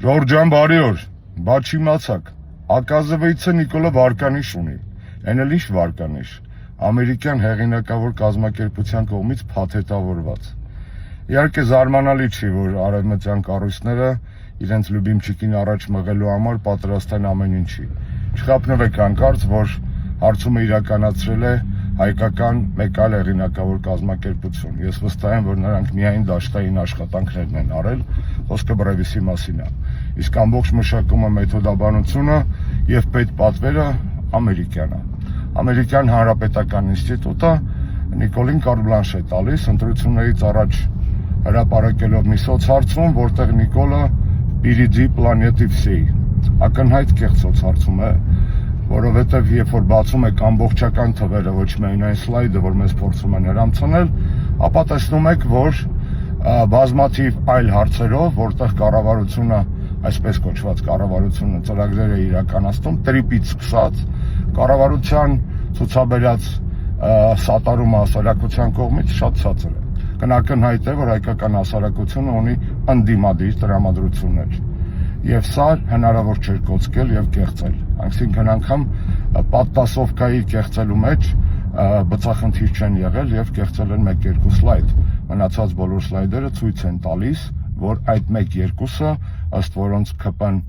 Ժորժան բարի օր, բայց չիմացաք, ԱԿԶՎ-ից Նիկոլը վարկանիշ ունի, այն էլ ինչ վարկանիշ, ամերիկյան հեղինակավոր կազմակերպության կողմից փաթեթավորված։ Իհարկե զարմանալի չի, որ արևմտյան կառույցները իրենց լյուբիմչիկին առաջ մղելու համար պատրաստ են ամեն ինչի։ Չխաբնվեք հանկարծ, որ հարցումը իրականացրել է հայկական մեկ այլ հեղինակավոր կազմակերպություն։ Ես վստահ եմ, որ նրանք միայն դաշտային աշխատանքներն են արել, խոսքը Բրևիսի մասին է։ Իսկ ամբողջ մշակումը, մեթոդաբանությունը եւ պետպատվերը ամերիկյան է։ Ամերիկյան հանրապետական ինստիտուտը Նիկոլին կարտ բլանշ է տալիս ընտրություններից առաջ հրապարակելով մի սոցհարցում, որտեղ Նիկոլը «Впереди планеты всей» ակնհայտ կեղծ սոցհարցում է, որովհետև երբ որ բացում եք ամբողջական թվերը, ոչ միայն այն սլայդը, որ մեզ փորձում են հրամցնել, ապա տեսնում եք, որ բազմաթիվ այլ հարցերով, որտեղ կառավարությունը, այսպես կոչված կառավարությունը ծրագրեր է իրականացնում, տրիպից սկսած կառավարության ցուցաբերած սատարումը հասարակության կողմից շատ ցածր է։ Կնակնհայտ է, որ հայկական հասարակությունը ունի ընդդիմադիր տրամադրություններ։ Եվ սա հնարավոր չէր կոծկել եւ կեղծել։ Այսինքն անգամ պատտասովկայի կեղծելու մեջ բծախնդիր չեն եղել եւ կեղծել են 1-2 սլայդ։ Մնացած բոլոր սլայդերը ցույց են տալիս, որ այդ 1-2-ը, ըստ որոնց ԿՊ-ն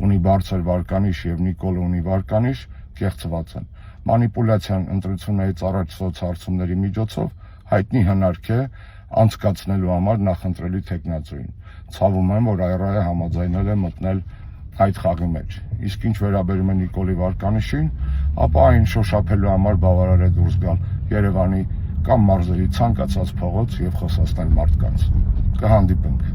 ունի բարձր վարկանիշ եւ Նիկոլը ունի վարկանիշ, կեղծված են։ Մանիպուլյացիան ընտրություններից առաջ սոցհարցումների միջոցով հայտնի հնարք է անցկացնելու համար նախընտրելի թեկնածուին։ Ցավում եմ, որ ԱՌԱ-ը համաձայնել է մտնել այդ խաղի մեջ։ Իսկ ինչ վերաբերում է Նիկոլի վարկանիշին, ապա այն շոշափելու համար բավարար է դուրս գալ Երևանի կամ մարզերի ցանկացած փողոց եւ խոսացնել մարդկանց։ Կհանդիպենք։